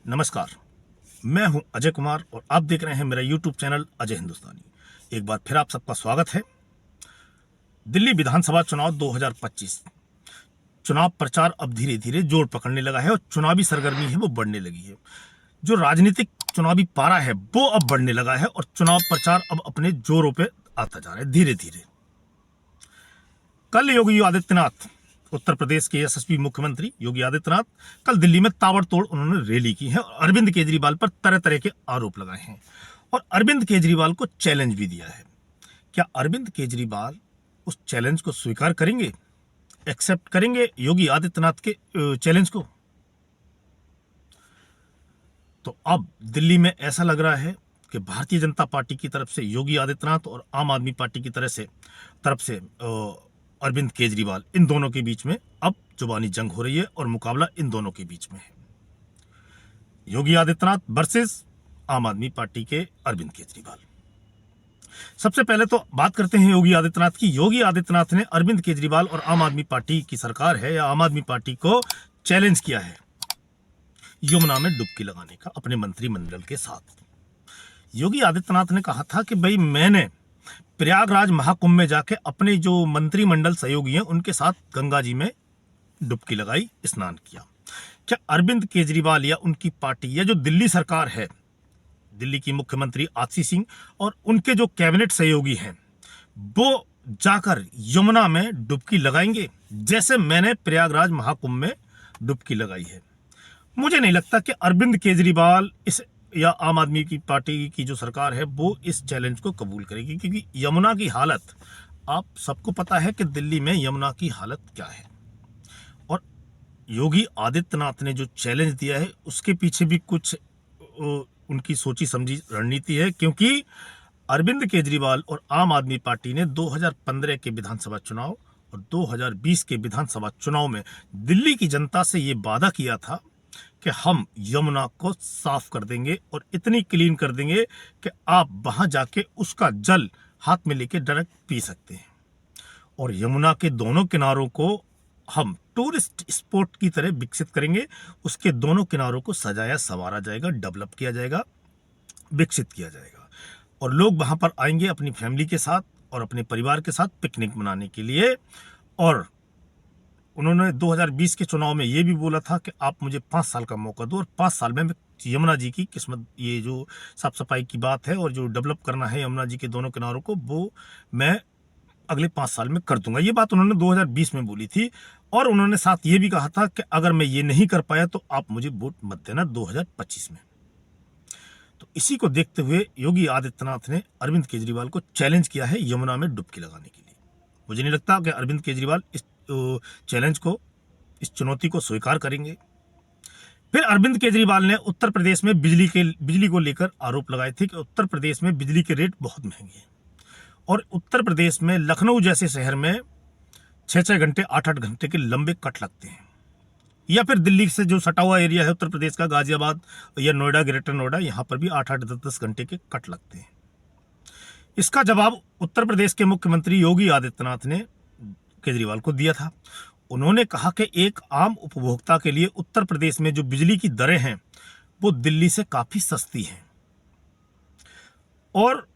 नमस्कार। मैं हूं अजय कुमार और आप देख रहे हैं मेरा यूट्यूब चैनल अजय हिंदुस्तानी। एक बार फिर आप सबका स्वागत है। दिल्ली विधानसभा चुनाव 2025 चुनाव प्रचार अब धीरे धीरे जोर पकड़ने लगा है और चुनावी सरगर्मी है वो बढ़ने लगी है। जो राजनीतिक चुनावी पारा है वो अब बढ़ने लगा है और चुनाव प्रचार अब अपने जोरों पे आता जा रहा है धीरे धीरे। कल योगी आदित्यनाथ, उत्तर प्रदेश के यशस्वी मुख्यमंत्री योगी आदित्यनाथ कल दिल्ली में ताबड़तोड़ उन्होंने रैली की है और अरविंद केजरीवाल पर तरह तरह के आरोप लगाए हैं और अरविंद केजरीवाल को चैलेंज भी दिया है। क्या अरविंद केजरीवाल उस चैलेंज को स्वीकार करेंगे, एक्सेप्ट करेंगे योगी आदित्यनाथ के चैलेंज को? तो अब दिल्ली में ऐसा लग रहा है कि भारतीय जनता पार्टी की तरफ से योगी आदित्यनाथ और आम आदमी पार्टी की तरफ से अरविंद केजरीवाल, इन दोनों के बीच में अब जुबानी जंग हो रही है और मुकाबला इन दोनों के बीच में है। योगी आदित्यनाथ वर्सेस आम आदमी पार्टी के अरविंद केजरीवाल। सबसे पहले तो बात करते हैं योगी आदित्यनाथ की। योगी आदित्यनाथ ने अरविंद केजरीवाल और आम आदमी पार्टी की सरकार है या आम आदमी पार्टी को चैलेंज किया है यमुना में डुबकी लगाने का अपने मंत्रिमंडल के साथ। योगी आदित्यनाथ ने कहा था कि भाई मैंने प्रयागराज महाकुंभ में जाके अपने जो मंत्रिमंडल सहयोगी हैं उनके साथ गंगा जी में डुबकी लगाई, स्नान किया। क्या अरविंद केजरीवाल या उनकी पार्टी या जो दिल्ली सरकार है, दिल्ली की मुख्यमंत्री आतिशी सिंह और उनके जो कैबिनेट सहयोगी हैं, वो जाकर यमुना में डुबकी लगाएंगे जैसे मैंने प्रयागराज महाकुंभ में डुबकी लगाई है? मुझे नहीं लगता कि अरविंद केजरीवाल इस या आम आदमी की पार्टी की जो सरकार है वो इस चैलेंज को कबूल करेगी, क्योंकि यमुना की हालत आप सबको पता है कि दिल्ली में यमुना की हालत क्या है। और योगी आदित्यनाथ ने जो चैलेंज दिया है उसके पीछे भी कुछ उनकी सोची समझी रणनीति है, क्योंकि अरविंद केजरीवाल और आम आदमी पार्टी ने 2015 के विधानसभा चुनाव और 2020 के विधानसभा चुनाव में दिल्ली की जनता से ये वादा किया था कि हम यमुना को साफ कर देंगे और इतनी क्लीन कर देंगे कि आप वहां जाके उसका जल हाथ में लेके डायरेक्ट पी सकते हैं। और यमुना के दोनों किनारों को हम टूरिस्ट स्पॉट की तरह विकसित करेंगे। उसके दोनों किनारों को सजाया संवारा जाएगा, डेवलप किया जाएगा, विकसित किया जाएगा और लोग वहां पर आएंगे अपनी फैमिली के साथ और अपने परिवार के साथ पिकनिक मनाने के लिए। और उन्होंने 2020 के चुनाव में ये भी बोला था कि आप मुझे 5 साल का मौका दो और 5 साल में मैं यमुना जी की किस्मत, ये जो साफ सफाई की बात है और जो डेवलप करना है यमुना जी के दोनों किनारों को, वो मैं अगले 5 साल में कर दूंगा। ये बात उन्होंने 2020 में बोली थी और उन्होंने साथ ये भी कहा था कि अगर मैं ये नहीं कर पाया तो आप मुझे वोट मत देना 2025 में। तो इसी को देखते हुए योगी आदित्यनाथ ने अरविंद केजरीवाल को चैलेंज किया है यमुना में डुबकी लगाने के लिए। मुझे नहीं लगता कि अरविंद केजरीवाल इस चैलेंज को, इस चुनौती को स्वीकार करेंगे। फिर अरविंद केजरीवाल ने उत्तर प्रदेश में बिजली को लेकर आरोप लगाए थे कि उत्तर प्रदेश में बिजली के रेट बहुत महंगे हैं और उत्तर प्रदेश में लखनऊ जैसे शहर में 6-6 घंटे 8-8 घंटे के लंबे कट लगते हैं। या फिर दिल्ली से जो सटा हुआ एरिया है उत्तर प्रदेश का, गाजियाबाद या नोएडा, ग्रेटर नोएडा, यहां पर भी 8-8 10-10 घंटे के कट लगते हैं। इसका जवाब उत्तर प्रदेश के मुख्यमंत्री योगी आदित्यनाथ ने केजरीवाल को दिया था। उन्होंने कहा कि एक आम उपभोक्ता के लिए उत्तर प्रदेश में जो बिजली की दरें हैं वो दिल्ली से काफी सस्ती हैं। और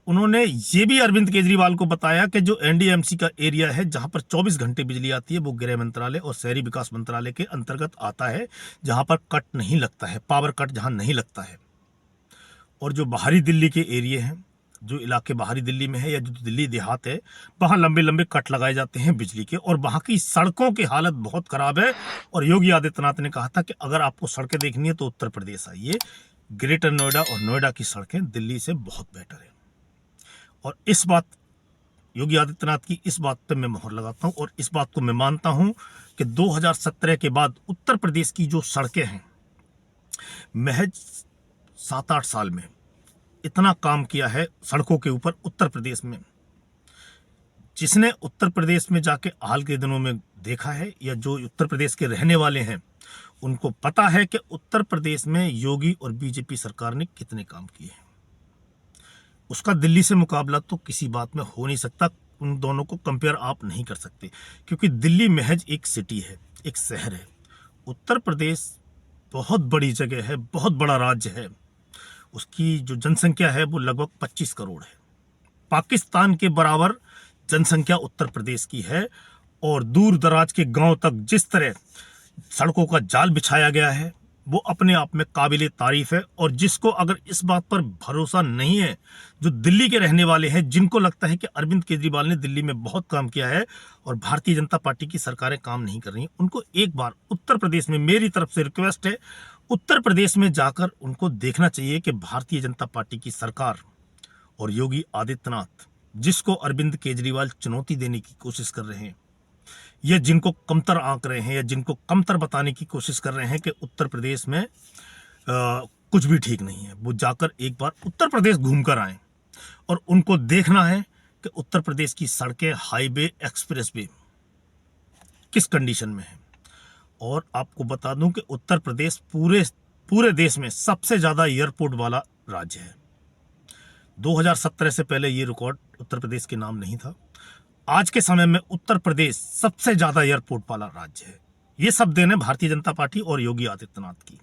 उन्होंने ये भी अरविंद केजरीवाल को बताया कि जो एनडीएमसी का एरिया है जहां पर 24 घंटे बिजली आती है वो गृह मंत्रालय और शहरी विकास मंत्रालय के अंतर्गत आता है, जहां पर कट नहीं लगता है, पावर कट जहां नहीं लगता है। और जो बाहरी दिल्ली के एरिया हैं, जो इलाके बाहरी दिल्ली में है या जो दिल्ली देहात है, वहां लंबे लंबे कट लगाए जाते हैं बिजली के और वहां की सड़कों की हालत बहुत खराब है। और योगी आदित्यनाथ ने कहा था कि अगर आपको सड़कें देखनी है तो उत्तर प्रदेश आइए, ग्रेटर नोएडा और नोएडा की सड़कें दिल्ली से बहुत बेटर है। और इस बात, योगी आदित्यनाथ की इस बात पर मैं मोहर लगाता हूं और इस बात को मैं मानता हूं कि 2017 के बाद उत्तर प्रदेश की जो सड़कें हैं, महज 7-8 साल में इतना काम किया है सड़कों के ऊपर उत्तर प्रदेश में। जिसने उत्तर प्रदेश में जाके हाल के दिनों में देखा है या जो उत्तर प्रदेश के रहने वाले हैं उनको पता है कि उत्तर प्रदेश में योगी और बीजेपी सरकार ने कितने काम किए हैं। उसका दिल्ली से मुकाबला तो किसी बात में हो नहीं सकता। उन दोनों को कंपेयर आप नहीं कर सकते, क्योंकि दिल्ली महज एक सिटी है, एक शहर है। उत्तर प्रदेश बहुत बड़ी जगह है, बहुत बड़ा राज्य है। उसकी जो जनसंख्या है वो लगभग 25 करोड़ है। पाकिस्तान के बराबर जनसंख्या उत्तर प्रदेश की है। और दूर दराज के गांव तक जिस तरह सड़कों का जाल बिछाया गया है वो अपने आप में काबिले तारीफ है। और जिसको अगर इस बात पर भरोसा नहीं है, जो दिल्ली के रहने वाले हैं, जिनको लगता है कि अरविंद केजरीवाल ने दिल्ली में बहुत काम किया है और भारतीय जनता पार्टी की सरकारें काम नहीं कर रही हैं, उनको एक बार उत्तर प्रदेश में मेरी तरफ से रिक्वेस्ट है, उत्तर प्रदेश में जाकर उनको देखना चाहिए कि भारतीय जनता पार्टी की सरकार और योगी आदित्यनाथ, जिसको अरविंद केजरीवाल चुनौती देने की कोशिश कर रहे हैं, या जिनको कमतर आंक रहे हैं, या जिनको कमतर बताने की कोशिश कर रहे हैं कि उत्तर प्रदेश में कुछ भी ठीक नहीं है, वो जाकर एक बार उत्तर प्रदेश घूमकर आए। और उनको देखना है कि उत्तर प्रदेश की सड़कें, हाईवे, एक्सप्रेसवे किस कंडीशन में है। और आपको बता दूं कि उत्तर प्रदेश पूरे देश में सबसे ज़्यादा एयरपोर्ट वाला राज्य है। 2017 से पहले ये रिकॉर्ड उत्तर प्रदेश के नाम नहीं था। आज के समय में उत्तर प्रदेश सबसे ज्यादा एयरपोर्ट वाला राज्य है। ये सब देन है भारतीय जनता पार्टी और योगी आदित्यनाथ की।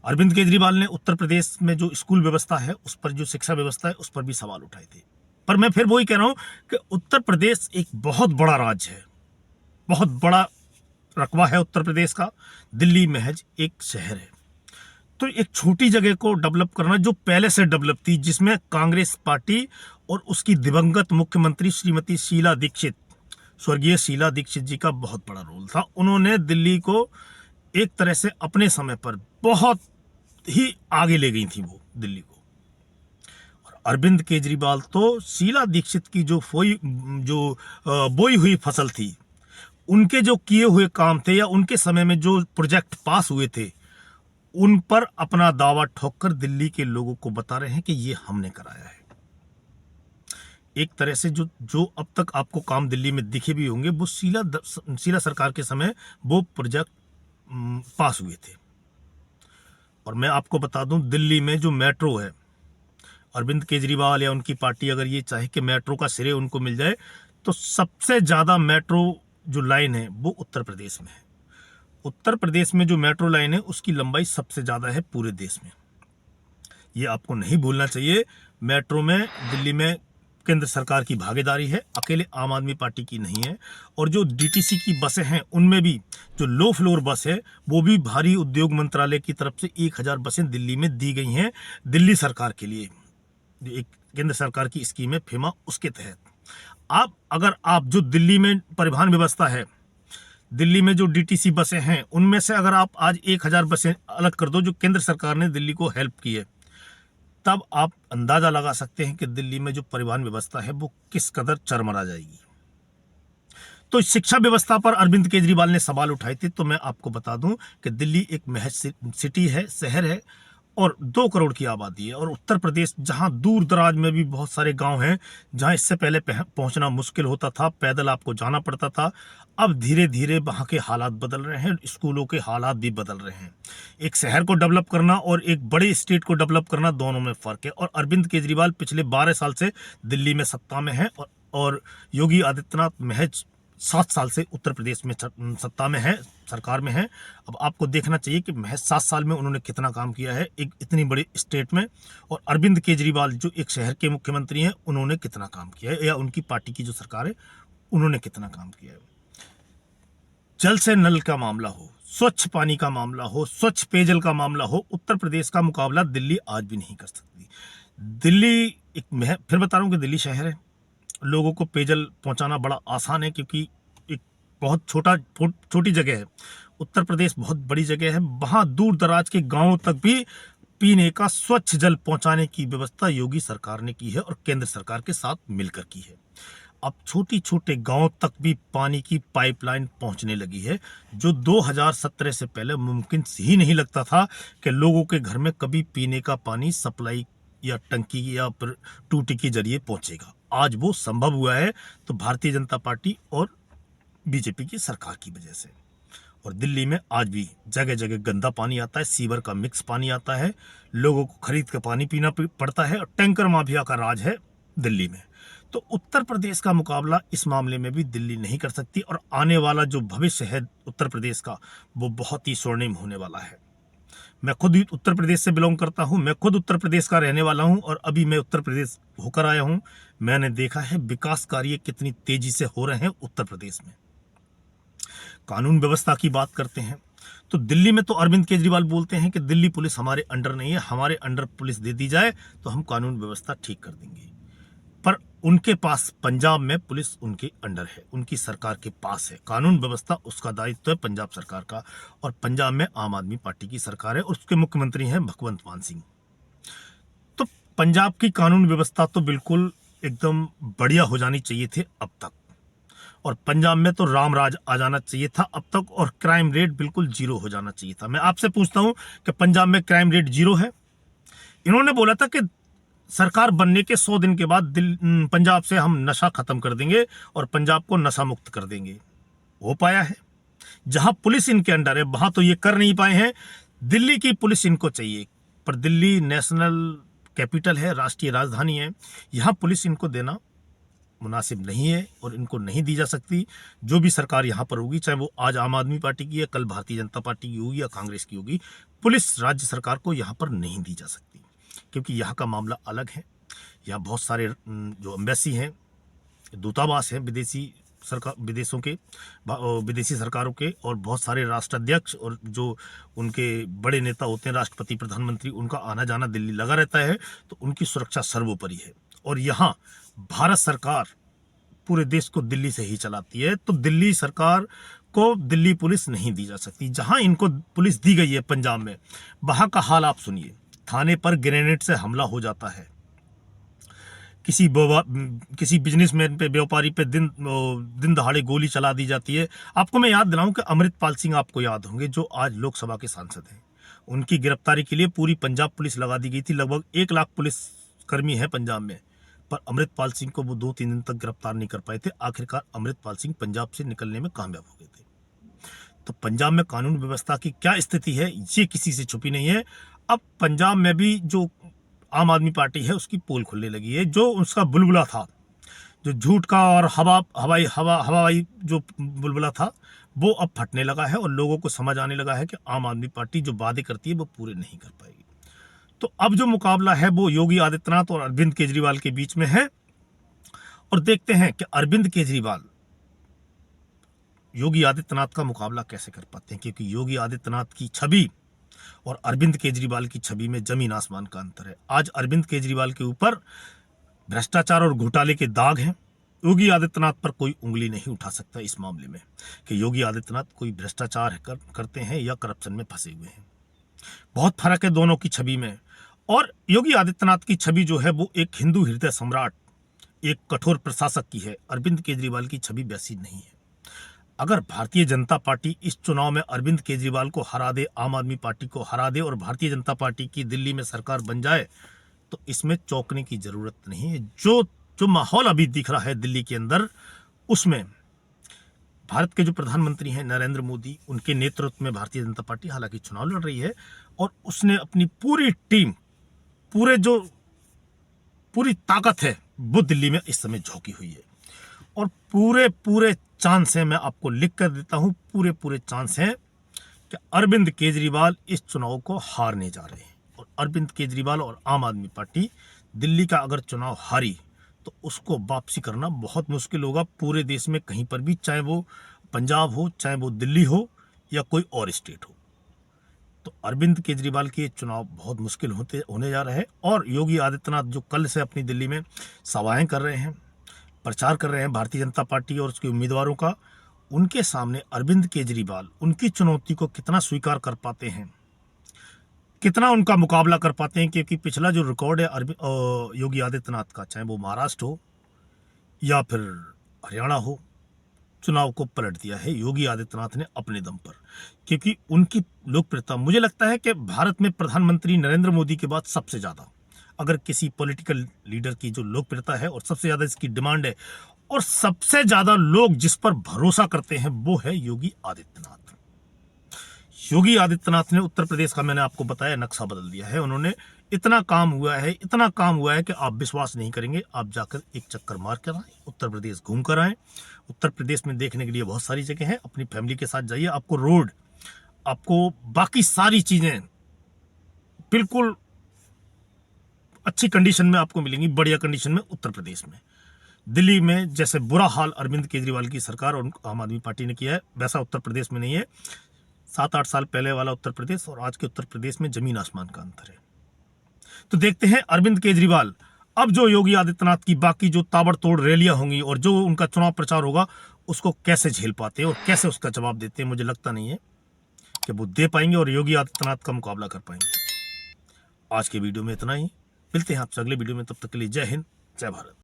अरविंद केजरीवाल ने उत्तर प्रदेश में जो स्कूल व्यवस्था है, उस पर, जो शिक्षा व्यवस्था है, उस पर भी सवाल उठाए थे। पर मैं फिर वही कह रहा हूं कि उत्तर प्रदेश एक बहुत बड़ा राज्य है, बहुत बड़ा रकबा है उत्तर प्रदेश का। दिल्ली महज एक शहर है। तो एक छोटी जगह को डेवलप करना, जो पहले से डेवलप थी, जिसमें कांग्रेस पार्टी और उसकी दिवंगत मुख्यमंत्री श्रीमती शीला दीक्षित, स्वर्गीय शीला दीक्षित जी का बहुत बड़ा रोल था। उन्होंने दिल्ली को एक तरह से अपने समय पर बहुत ही आगे ले गई थी वो दिल्ली को। और अरविंद केजरीवाल तो शीला दीक्षित की जो बोई हुई फसल थी, उनके जो किए हुए काम थे, या उनके समय में जो प्रोजेक्ट पास हुए थे, उन पर अपना दावा ठोककर दिल्ली के लोगों को बता रहे हैं कि ये हमने कराया है। एक तरह से जो अब तक आपको काम दिल्ली में दिखे भी होंगे, वो शीला सरकार के समय वो प्रोजेक्ट पास हुए थे। और मैं आपको बता दूं, दिल्ली में जो मेट्रो है, अरविंद केजरीवाल या उनकी पार्टी अगर ये चाहे कि मेट्रो का श्रेय उनको मिल जाए, तो सबसे ज्यादा मेट्रो जो लाइन है वो उत्तर प्रदेश में है। उत्तर प्रदेश में जो मेट्रो लाइन है उसकी लंबाई सबसे ज्यादा है पूरे देश में। ये आपको नहीं भूलना चाहिए। मेट्रो में दिल्ली में केंद्र सरकार की भागीदारी है, अकेले आम आदमी पार्टी की नहीं है। और जो डीटीसी की बसें हैं, उनमें भी जो लो फ्लोर बस है, वो भी भारी उद्योग मंत्रालय की तरफ से 1000 बसें दिल्ली में दी गई हैं, दिल्ली सरकार के लिए। एक केंद्र सरकार की स्कीम है फेमा, उसके तहत अगर आप जो दिल्ली में परिवहन व्यवस्था है, दिल्ली में जो डीटीसी बसें हैं, उनमें से अगर आप आज 1000 बसें अलग कर दो जो केंद्र सरकार ने दिल्ली को हेल्प की है, तब आप अंदाजा लगा सकते हैं कि दिल्ली में जो परिवहन व्यवस्था है वो किस कदर चरमरा जाएगी। तो शिक्षा व्यवस्था पर अरविंद केजरीवाल ने सवाल उठाए थे। तो मैं आपको बता दूं कि दिल्ली एक महज सिटी है, शहर है, और 2 करोड़ की आबादी है। और उत्तर प्रदेश, जहां दूर दराज में भी बहुत सारे गांव हैं, जहां इससे पहले पहुंचना मुश्किल होता था, पैदल आपको जाना पड़ता था, अब धीरे धीरे वहां के हालात बदल रहे हैं, स्कूलों के हालात भी बदल रहे हैं। एक शहर को डेवलप करना और एक बड़े स्टेट को डेवलप करना, दोनों में फर्क है। और अरविंद केजरीवाल पिछले 12 साल से दिल्ली में सत्ता में है, और योगी आदित्यनाथ महज 7 साल से उत्तर प्रदेश में सत्ता में है, सरकार में है। अब आपको देखना चाहिए कि महज 7 साल में उन्होंने कितना काम किया है एक इतनी बड़ी स्टेट में, और अरविंद केजरीवाल जो एक शहर के मुख्यमंत्री हैं, उन्होंने कितना काम किया है, या उनकी पार्टी की जो सरकार है उन्होंने कितना काम किया है। जल से नल का मामला हो, स्वच्छ पानी का मामला हो, स्वच्छ पेयजल का मामला हो, उत्तर प्रदेश का मुकाबला दिल्ली आज भी नहीं कर सकती। दिल्ली फिर बता रहा हूँ कि दिल्ली शहर है, लोगों को पेयजल पहुंचाना बड़ा आसान है, क्योंकि एक बहुत छोटी जगह है। उत्तर प्रदेश बहुत बड़ी जगह है, वहां दूर दराज के गांवों तक भी पीने का स्वच्छ जल पहुंचाने की व्यवस्था योगी सरकार ने की है और केंद्र सरकार के साथ मिलकर की है। अब छोटे गांव तक भी पानी की पाइपलाइन पहुंचने लगी है, जो 2017 से पहले मुमकिन ही नहीं लगता था कि लोगों के घर में कभी पीने का पानी सप्लाई या टंकी या टूटी के जरिए पहुंचेगा। आज वो संभव हुआ है, तो भारतीय जनता पार्टी और बीजेपी की सरकार की वजह से। और दिल्ली में आज भी जगह जगह गंदा पानी आता है, सीवर का मिक्स पानी आता है, लोगों को खरीद कर पानी पीना पड़ता है, और टैंकर माफिया का राज है दिल्ली में। तो उत्तर प्रदेश का मुकाबला इस मामले में भी दिल्ली नहीं कर सकती, और आने वाला जो भविष्य है उत्तर प्रदेश का, वो बहुत ही स्वर्णिम होने वाला है। मैं खुद ही उत्तर प्रदेश से बिलोंग करता हूं, मैं खुद उत्तर प्रदेश का रहने वाला हूं, और अभी मैं उत्तर प्रदेश होकर आया हूं। मैंने देखा है विकास कार्य कितनी तेजी से हो रहे हैं उत्तर प्रदेश में। कानून व्यवस्था की बात करते हैं तो दिल्ली में तो अरविंद केजरीवाल बोलते हैं कि दिल्ली पुलिस हमारे अंडर नहीं है, हमारे अंडर पुलिस दे दी जाए तो हम कानून व्यवस्था ठीक कर देंगे। पर उनके पास पंजाब में पुलिस उनके अंडर है, उनकी सरकार के पास है, कानून व्यवस्था उसका दायित्व है पंजाब सरकार का, और पंजाब में आम आदमी पार्टी की सरकार है और उसके मुख्यमंत्री हैं भगवंत मान सिंह। तो पंजाब की कानून व्यवस्था तो बिल्कुल एकदम बढ़िया हो जानी चाहिए थे अब तक, और पंजाब में तो रामराज आ जाना चाहिए था अब तक, और क्राइम रेट बिल्कुल जीरो हो जाना चाहिए था। मैं आपसे पूछता हूं कि पंजाब में क्राइम रेट जीरो है? इन्होंने बोला था कि सरकार बनने के 100 दिन के बाद पंजाब से हम नशा खत्म कर देंगे और पंजाब को नशा मुक्त कर देंगे। हो पाया है? जहां पुलिस इनके अंडर है वहां तो ये कर नहीं पाए हैं। दिल्ली की पुलिस इनको चाहिए, पर दिल्ली नेशनल कैपिटल है, राष्ट्रीय राजधानी है, यहां पुलिस इनको देना मुनासिब नहीं है और इनको नहीं दी जा सकती। जो भी सरकार यहाँ पर होगी, चाहे वो आज आम आदमी पार्टी की है, कल भारतीय जनता पार्टी की होगी या कांग्रेस की होगी, पुलिस राज्य सरकार को यहाँ पर नहीं दी जा सकती, क्योंकि यहाँ का मामला अलग है। यहाँ बहुत सारे जो एम्बेसी हैं, दूतावास हैं विदेशी सरकार, विदेशों के, विदेशी सरकारों के, और बहुत सारे राष्ट्राध्यक्ष और जो उनके बड़े नेता होते हैं, राष्ट्रपति, प्रधानमंत्री, उनका आना जाना दिल्ली लगा रहता है, तो उनकी सुरक्षा सर्वोपरि है। और यहाँ भारत सरकार पूरे देश को दिल्ली से ही चलाती है, तो दिल्ली सरकार को दिल्ली पुलिस नहीं दी जा सकती। जहां इनको पुलिस दी गई है पंजाब में, वहां का हाल आप सुनिए। थाने पर ग्रेनेड से हमला हो जाता है, किसी बिजनेसमैन पे, व्यापारी पे दिन दहाड़े गोली चला दी जाती है। आपको मैं याद दिलाऊं कि अमृतपाल सिंह, आपको याद होंगे, जो आज लोकसभा के सांसद हैं, उनकी गिरफ्तारी के लिए पूरी पंजाब पुलिस लगा दी गई थी। लगभग 1 लाख पुलिस कर्मी है पंजाब में, पर अमृतपाल सिंह को वो 2-3 दिन तक गिरफ्तार नहीं कर पाए थे। आखिरकार अमृतपाल सिंह पंजाब से निकलने में कामयाब हो गए थे। तो पंजाब में कानून व्यवस्था की क्या स्थिति है, ये किसी से छुपी नहीं है। अब पंजाब में भी जो आम आदमी पार्टी है उसकी पोल खुलने लगी है। जो उसका बुलबुला था, जो झूठ का और हवाई जो बुलबुला था, वो अब फटने लगा है और लोगों को समझ आने लगा है कि आम आदमी पार्टी जो वादे करती है वो पूरे नहीं कर पाएगी। तो अब जो मुकाबला है वो योगी आदित्यनाथ और अरविंद केजरीवाल के बीच में है, और देखते हैं कि अरविंद केजरीवाल योगी आदित्यनाथ का मुकाबला कैसे कर पाते हैं, क्योंकि योगी आदित्यनाथ की छवि और अरविंद केजरीवाल की छवि में जमीन आसमान का अंतर है। आज अरविंद केजरीवाल के ऊपर भ्रष्टाचार और घोटाले के दाग हैं। योगी आदित्यनाथ पर कोई उंगली नहीं उठा सकता इस मामले में कि योगी आदित्यनाथ कोई भ्रष्टाचार करते हैं या करप्शन में फंसे हुए हैं। बहुत फर्क है दोनों की छवि में। और योगी आदित्यनाथ की छवि जो है वो एक हिंदू हृदय सम्राट, एक कठोर प्रशासक की है। अरविंद केजरीवाल की छवि वैसी नहीं है। अगर भारतीय जनता पार्टी इस चुनाव में अरविंद केजरीवाल को हरा दे, आम आदमी पार्टी को हरा दे और भारतीय जनता पार्टी की दिल्ली में सरकार बन जाए, तो इसमें चौंकने की जरूरत नहीं है। जो माहौल अभी दिख रहा है दिल्ली के अंदर, उसमें भारत के जो प्रधानमंत्री हैं नरेंद्र मोदी, उनके नेतृत्व में भारतीय जनता पार्टी हालांकि चुनाव लड़ रही है, और उसने अपनी पूरी टीम, पूरी ताकत है वो दिल्ली में इस समय झोंकी हुई है। और पूरे चांस हैं, मैं आपको लिख कर देता हूं, पूरे चांस हैं कि अरविंद केजरीवाल इस चुनाव को हारने जा रहे हैं। और अरविंद केजरीवाल और आम आदमी पार्टी दिल्ली का अगर चुनाव हारी तो उसको वापसी करना बहुत मुश्किल होगा पूरे देश में कहीं पर भी, चाहे वो पंजाब हो, चाहे वो दिल्ली हो या कोई और स्टेट हो। तो अरविंद केजरीवाल के चुनाव बहुत मुश्किल होने जा रहे हैं। और योगी आदित्यनाथ जो कल से अपनी दिल्ली में सभाएं कर रहे हैं, प्रचार कर रहे हैं भारतीय जनता पार्टी और उसके उम्मीदवारों का, उनके सामने अरविंद केजरीवाल उनकी चुनौती को कितना स्वीकार कर पाते हैं, कितना उनका मुकाबला कर पाते हैं। क्योंकि पिछला जो रिकॉर्ड है योगी आदित्यनाथ का, चाहे वो महाराष्ट्र हो या फिर हरियाणा हो, चुनाव को पलट दिया है योगी आदित्यनाथ ने अपने दम पर। क्योंकि उनकी लोकप्रियता, मुझे लगता है कि भारत में प्रधानमंत्री नरेंद्र मोदी के बाद सबसे ज्यादा, अगर किसी पॉलिटिकल लीडर की जो लोकप्रियता है और सबसे ज्यादा इसकी डिमांड है और सबसे ज्यादा लोग जिस पर भरोसा करते हैं, वो है योगी आदित्यनाथ। योगी आदित्यनाथ ने उत्तर प्रदेश का, मैंने आपको बताया, नक्शा बदल दिया है। उन्होंने इतना काम हुआ है कि आप विश्वास नहीं करेंगे। आप जाकर एक चक्कर मार कर आए, उत्तर प्रदेश घूम कर आए। उत्तर प्रदेश में देखने के लिए बहुत सारी जगह है। अपनी फैमिली के साथ जाइए, आपको रोड, आपको बाकी सारी चीजें बिल्कुल अच्छी कंडीशन में आपको मिलेंगी, बढ़िया कंडीशन में उत्तर प्रदेश में। दिल्ली में जैसे बुरा हाल अरविंद केजरीवाल की सरकार और आम आदमी पार्टी ने किया है, वैसा उत्तर प्रदेश में नहीं है। 7-8 साल पहले वाला उत्तर प्रदेश और आज के उत्तर प्रदेश में जमीन आसमान का अंतर है। तो देखते हैं अरविंद केजरीवाल अब जो योगी आदित्यनाथ की बाकी जो ताबड़तोड़ रैलियां होंगी और जो उनका चुनाव प्रचार होगा, उसको कैसे झेल पाते हैं और कैसे उसका जवाब देते हैं। मुझे लगता नहीं है कि वो दे पाएंगे और योगी आदित्यनाथ का मुकाबला कर पाएंगे। आज के वीडियो में इतना ही, मिलते हैं आपसे अगले वीडियो में। तब तक के लिए जय हिंद, जय भारत।